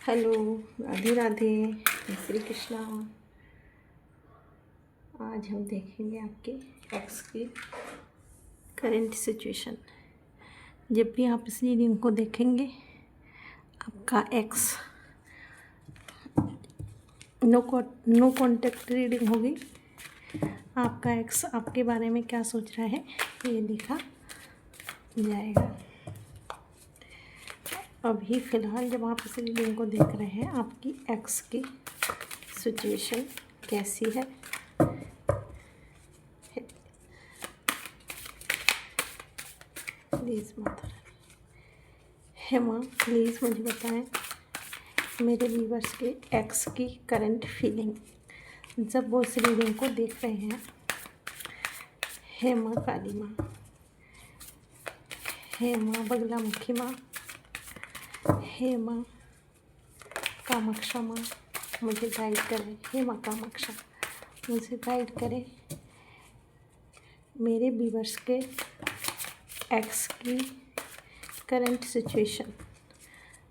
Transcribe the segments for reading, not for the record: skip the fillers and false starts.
Hello, Radhe Radhe, जय श्री कृष्णा। आज हम देखेंगे आपके एक्स की करंट सिचुएशन। जब भी आप इस रीडिंग को देखेंगे, आपका एक्स नो कॉन्टेक्ट रीडिंग होगी। आपका एक्स आपके बारे में क्या सोच रहा है ये देखा जाएगा। अभी फ़िलहाल जब आप इस रीडिंग को देख रहे हैं, आपकी एक्स की सिचुएशन कैसी है। प्लीज़ माता रानी, हे माँ, प्लीज़ मुझे बताएं मेरे व्यूवर्स के एक्स की करंट फीलिंग जब वो इस रीडिंग को देख रहे हैं। हे माँ काली माँ, हे माँ बगलामुखी माँ, हे माँ कामाक्षा माँ, मुझे गाइड करें। हे माँ कामाक्षा, मुझे गाइड करें मेरे व्यूवर्स के एक्स की करंट सिचुएशन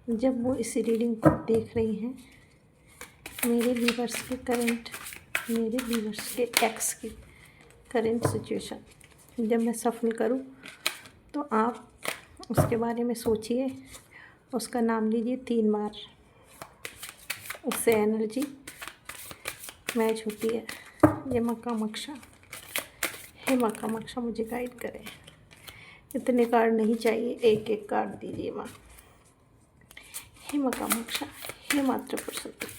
जब वो इस रीडिंग को देख रही हैं। मेरे व्यूवर्स के एक्स की करंट सिचुएशन जब मैं सफल करूं तो आप उसके बारे में सोचिए, उसका नाम लीजिए 3 बार, उससे एनर्जी मैच होती है। ये माँ कामाक्षा, हे माँ कामाक्षा मुझे गाइड करें। इतने कार्ड नहीं चाहिए, एक एक कार्ड दीजिए माँ। हे माँ कामाक्षा, हे माँ त्रिपुर सुंदरी,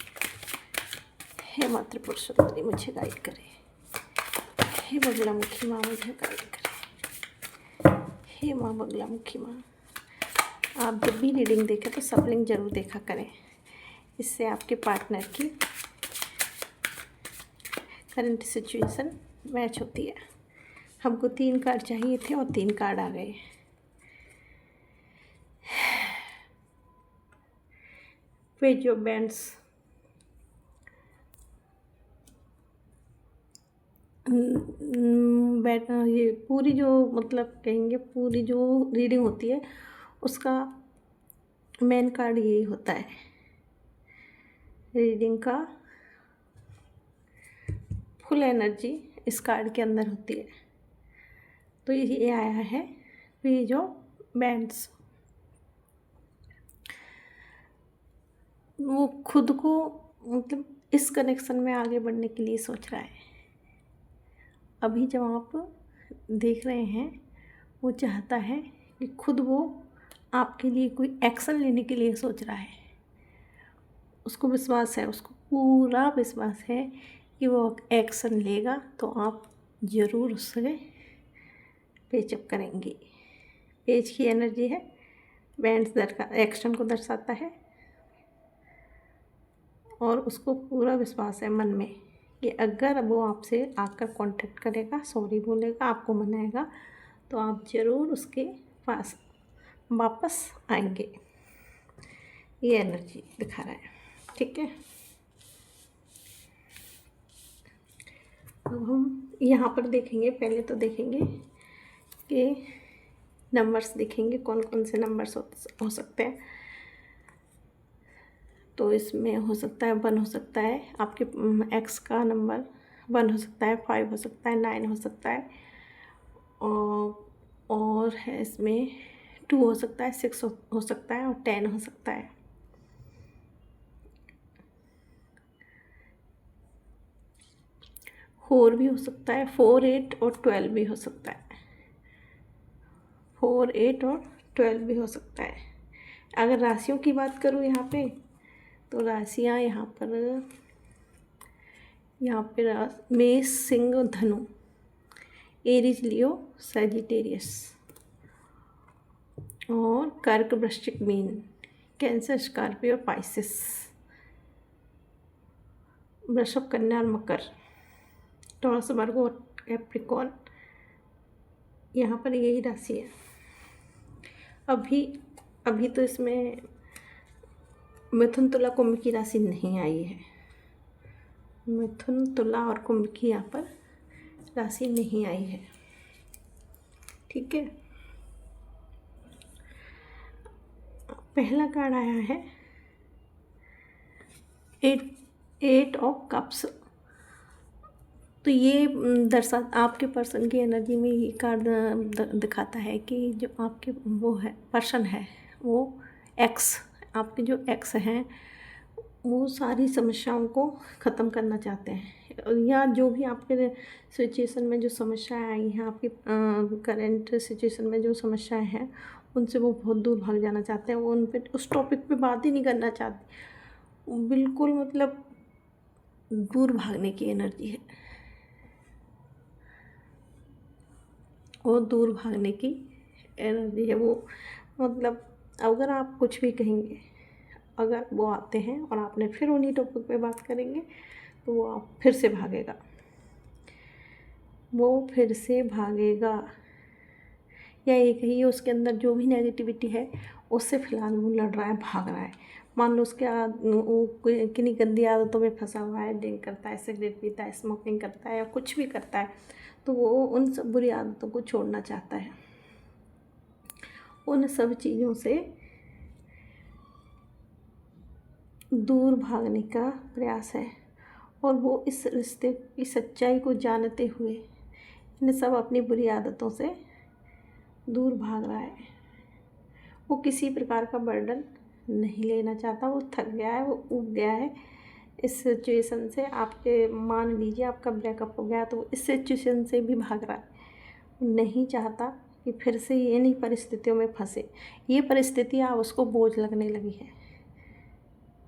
हे माँ त्रिपुर सुंदरी मुझे गाइड करें। हे बगलामुखी माँ मुझे गाइड करें। हे माँ बगलामुखी माँ, आप जब भी रीडिंग देखें तो सफलिंग जरूर देखा करें। इससे आपके पार्टनर की करंट सिचुएशन मैच होती है। हमको 3 कार्ड चाहिए थे और 3 कार्ड आ गए। पेज ऑफ बैंड्स, ये पूरी जो मतलब कहेंगे पूरी जो रीडिंग होती है उसका मेन कार्ड यही होता है। रीडिंग का फुल एनर्जी इस कार्ड के अंदर होती है। तो ये आया है पेज ऑफ बैंड्स। वो खुद को मतलब इस कनेक्शन में आगे बढ़ने के लिए सोच रहा है। अभी जब आप देख रहे हैं, वो चाहता है कि खुद वो आपके लिए कोई एक्शन लेने के लिए सोच रहा है। उसको विश्वास है, उसको पूरा विश्वास है कि वो एक्शन लेगा तो आप ज़रूर उससे पेचअप करेंगी। पेज की एनर्जी है, बैंड्स एक्शन को दर्शाता है और उसको पूरा विश्वास है मन में कि अगर वो आपसे आकर कांटेक्ट करेगा, सॉरी बोलेगा, आपको मनाएगा तो आप ज़रूर उसके पास वापस आएंगे। ये एनर्जी दिखा रहा है, ठीक है। अब हम यहाँ पर देखेंगे, पहले तो देखेंगे कि नंबर्स देखेंगे कौन कौन से नंबर्स हो सकते हैं। तो इसमें हो सकता है 1 हो सकता है, आपके एक्स का नंबर 1 हो सकता है, 5 हो सकता है, 9 हो सकता है, और है इसमें 2 हो सकता है, 6 हो सकता है और 10 हो सकता है। फोर भी हो सकता है, 4, 8 और 12 भी हो सकता है। 4, 8 और 12 भी हो सकता है। अगर राशियों की बात करूँ यहाँ पे, तो राशियाँ यहाँ पर मेष, सिंह, धनु, एरीज, लियो, सैजिटेरियस और कर्क, वृश्चिक, मीन, कैंसर, स्कॉर्पियो, पाइसेस, वृषभ, कन्या और मकर, टॉरस, वर्गो और कैप्रिकॉर्न। यहाँ पर यही राशि है। अभी तो इसमें मिथुन, तुला, कुंभ की राशि नहीं आई है। मिथुन, तुला और कुंभ की यहाँ पर राशि नहीं आई है, ठीक है। पहला कार्ड आया है एट ऑफ कप्स। तो ये आपके पर्सन की एनर्जी में ये कार्ड दिखाता है कि जो आपके वो है पर्सन है, वो एक्स, आपके जो एक्स हैं वो सारी समस्याओं को ख़त्म करना चाहते हैं, या जो भी आपके सिचुएशन में जो समस्याएं आई हैं, आपकी करंट सिचुएशन में जो समस्याएं हैं उनसे वो बहुत दूर भाग जाना चाहते हैं। वो उन पे उस टॉपिक पे बात ही नहीं करना चाहते, बिल्कुल मतलब दूर भागने की एनर्जी है, वो दूर भागने की एनर्जी है। वो मतलब अगर आप कुछ भी कहेंगे, अगर वो आते हैं और आपने फिर उन्हीं टॉपिक पे बात करेंगे तो वो आप फिर से भागेगा, वो फिर से भागेगा। या ये कहिए उसके अंदर जो भी नेगेटिविटी है उससे फ़िलहाल वो लड़ रहा है, भाग रहा है। मान लो उसके वो किन्हीं गंदी आदतों में फंसा हुआ है, ड्रिंक करता है, सिगरेट पीता है, स्मोकिंग करता है या कुछ भी करता है, तो वो उन सब बुरी आदतों को छोड़ना चाहता है, उन सब चीज़ों से दूर भागने का प्रयास है। और वो इस रिश्ते की सच्चाई को जानते हुए इन सब अपनी बुरी आदतों से दूर भाग रहा है। वो किसी प्रकार का बर्डन नहीं लेना चाहता, वो थक गया है, वो ऊब गया है इस सिचुएशन से। आपके मान लीजिए आपका ब्रेकअप हो गया तो इस सिचुएशन से भी भाग रहा है, वो नहीं चाहता कि फिर से ये इन्हीं परिस्थितियों में फंसे। ये परिस्थितियाँ उसको बोझ लगने लगी है।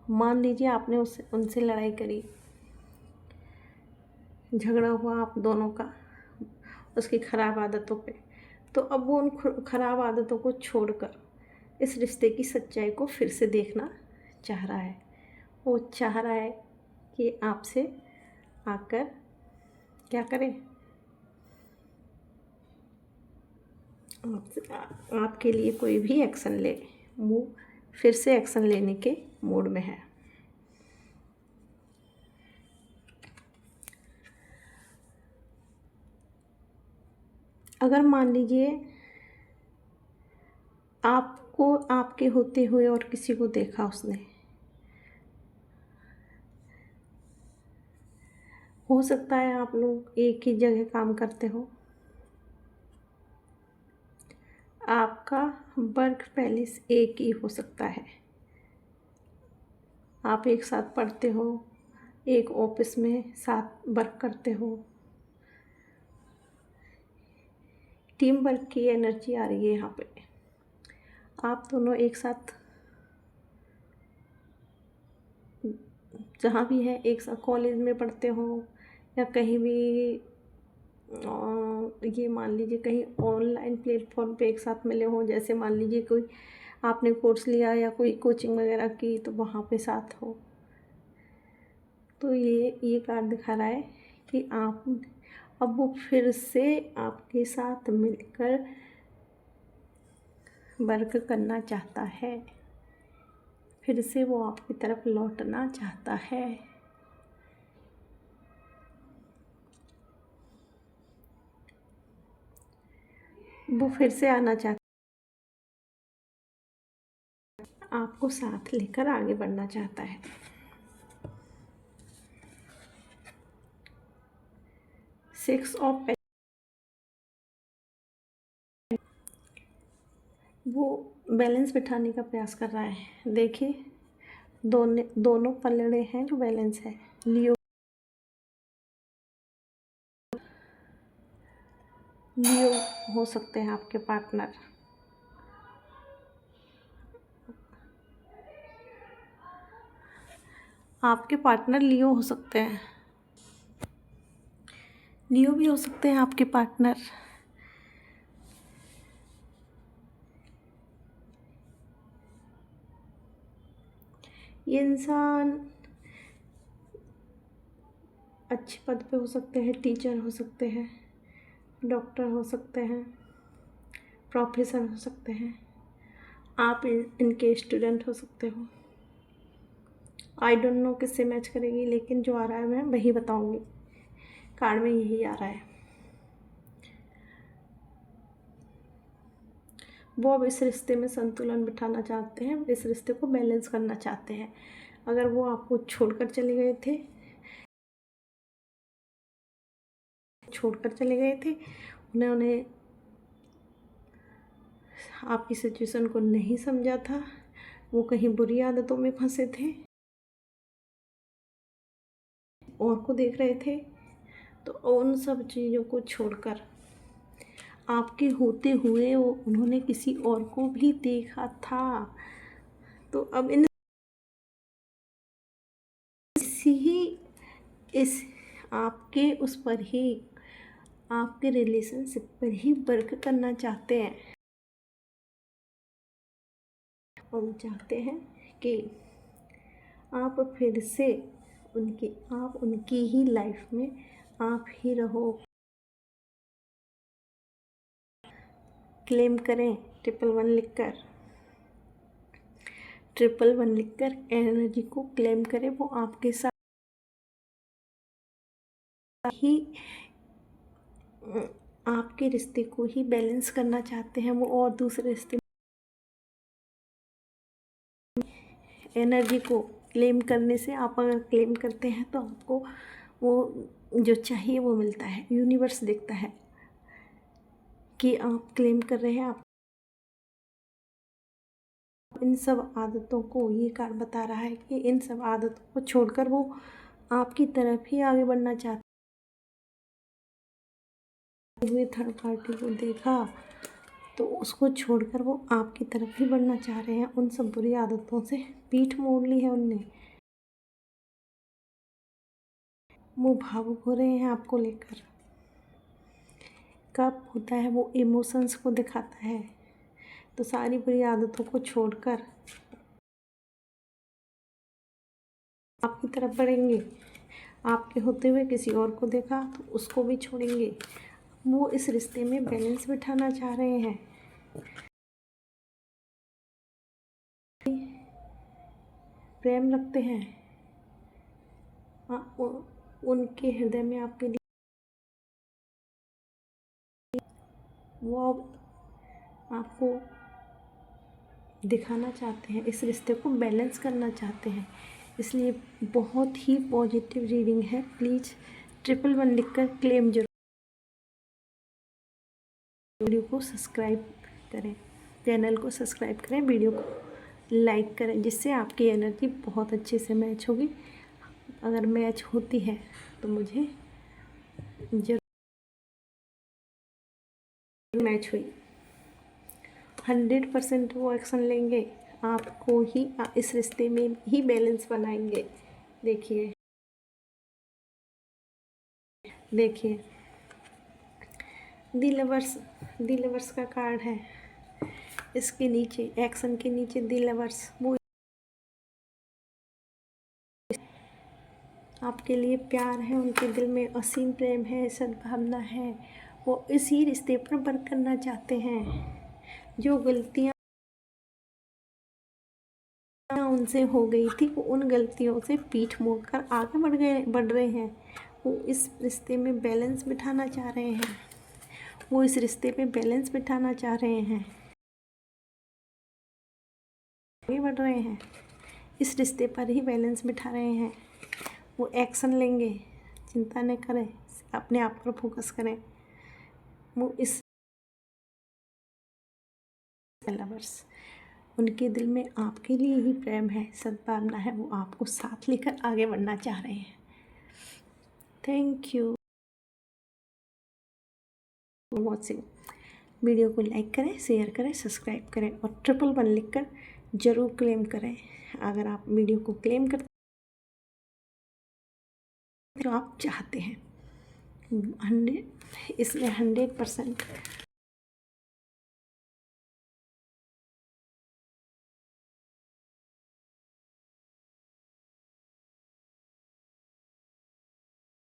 मान लीजिए आपने उनसे लड़ाई करी, झगड़ा हुआ आप दोनों का उसकी ख़राब आदतों पे, तो अब वो उन ख़राब आदतों को छोड़कर इस रिश्ते की सच्चाई को फिर से देखना चाह रहा है। वो चाह रहा है कि आपसे आकर क्या करे, आपके लिए कोई भी एक्शन ले। वो फिर से एक्शन लेने के मूड में है। अगर मान लीजिए आपको आपके होते हुए और किसी को देखा उसने, हो सकता है आप लोग एक ही जगह काम करते हो, आपका वर्क प्लेस एक ही हो सकता है, आप एक साथ पढ़ते हो, एक ऑफिस में साथ वर्क करते हो, टीम वर्क की एनर्जी आ रही है यहाँ पे। आप दोनों एक साथ जहाँ भी है, एक साथ कॉलेज में पढ़ते हो या कहीं भी, ये मान लीजिए कहीं ऑनलाइन प्लेटफॉर्म पे एक साथ मिले हो, जैसे मान लीजिए कोई आपने कोर्स लिया या कोई कोचिंग वगैरह की तो वहाँ पे साथ हो। तो ये कार्ड दिखा रहा है कि आप अब वो फिर से आपके साथ मिलकर वर्क करना चाहता है, फिर से वो आपकी तरफ लौटना चाहता है। वो फिर से आना चाहता, आपको साथ लेकर आगे बढ़ना चाहता है। सिक्स ऑफ वो बैलेंस बिठाने का प्रयास कर रहा है। देखिए दोनों पलड़े हैं जो बैलेंस है। लियो हो सकते हैं आपके पार्टनर, आपके पार्टनर लियो हो सकते हैं, लियो भी हो सकते हैं आपके पार्टनर। ये इंसान अच्छे पद पे हो सकते हैं, टीचर हो सकते हैं, डॉक्टर हो सकते हैं, प्रोफेसर हो सकते हैं, आप इनके स्टूडेंट हो सकते हो। आई डोंट नो किससे मैच करेगी, लेकिन जो आ रहा है मैं वही बताऊंगी। कार्ड में यही आ रहा है। वो अब इस रिश्ते में संतुलन बिठाना चाहते हैं, इस रिश्ते को बैलेंस करना चाहते हैं। अगर वो आपको छोड़कर चले गए थे, उन्होंने आपकी सिचुएशन को नहीं समझा था, वो कहीं बुरी आदतों में फंसे थे और को देख रहे थे, तो उन सब चीज़ों को छोड़कर आपके होते हुए उन्होंने किसी और को भी देखा था। तो अब इस आपके उस पर ही, आपके रिलेशनशिप पर ही वर्क करना चाहते हैं और वो चाहते हैं कि आप फिर से आप उनकी ही लाइफ में आप ही रहो। क्लेम करें 111 लिखकर एनर्जी को क्लेम करें। वो आपके साथ ही आपके रिश्ते को ही बैलेंस करना चाहते हैं वो, और दूसरे रिश्ते एनर्जी को क्लेम करने से, आप अगर क्लेम करते हैं तो आपको वो जो चाहिए वो मिलता है। यूनिवर्स देखता है कि आप क्लेम कर रहे हैं। आप इन सब आदतों को, ये कार्ड बता रहा है कि इन सब आदतों को छोड़कर वो आपकी तरफ ही आगे बढ़ना चाहते हुए थर्ड पार्टी को देखा तो उसको छोड़कर वो आपकी तरफ ही बढ़ना चाह रहे हैं। उन सब बुरी आदतों से पीठ मोड़ ली है उनने। वो भावुक हो रहे हैं आपको लेकर। कब होता है वो इमोशंस को दिखाता है, तो सारी बुरी आदतों को छोड़कर आपकी तरफ बढ़ेंगे। आपके होते हुए किसी और को देखा तो उसको भी छोड़ेंगे। वो इस रिश्ते में बैलेंस बिठाना चाह रहे हैं। प्रेम रखते हैं, उनके हृदय में आपके लिए वो आपको दिखाना चाहते हैं, इस रिश्ते को बैलेंस करना चाहते हैं। इसलिए बहुत ही पॉजिटिव रीडिंग है। प्लीज़ 111 लिखकर क्लेम जरूर। वीडियो को सब्सक्राइब करें, चैनल को सब्सक्राइब करें, वीडियो को लाइक करें, जिससे आपकी एनर्जी बहुत अच्छे से मैच होगी। अगर मैच होती है तो मुझे जरूर मैच हुई 100% वो एक्शन लेंगे, आपको ही इस रिश्ते में ही बैलेंस बनाएंगे। देखिए दी लवर्स का कार्ड है। इसके नीचे एक्शन के नीचे दी लवर्स, वो आपके लिए प्यार है, उनके दिल में असीम प्रेम है, सद्भावना है। वो इसी रिश्ते पर वर्क करना चाहते हैं। जो गलतियाँ उनसे हो गई थी, वो उन गलतियों से पीठ मोड़कर आगे बढ़ रहे हैं। वो इस रिश्ते में बैलेंस बिठाना चाह रहे हैं। आगे बढ़ रहे हैं, इस रिश्ते पर ही बैलेंस बिठा रहे हैं। वो एक्शन लेंगे, चिंता न करें, अपने आप पर फोकस करें। वो इस लवर्स, उनके दिल में आपके लिए ही प्रेम है, सद्भावना है। वो आपको साथ लेकर आगे बढ़ना चाह रहे हैं। Thank you for watching. Video को लाइक करें, शेयर करें, सब्सक्राइब करें और 111 लिखकर ज़रूर क्लेम करें। अगर आप वीडियो को क्लेम करते तो आप चाहते हैं इसमें 100%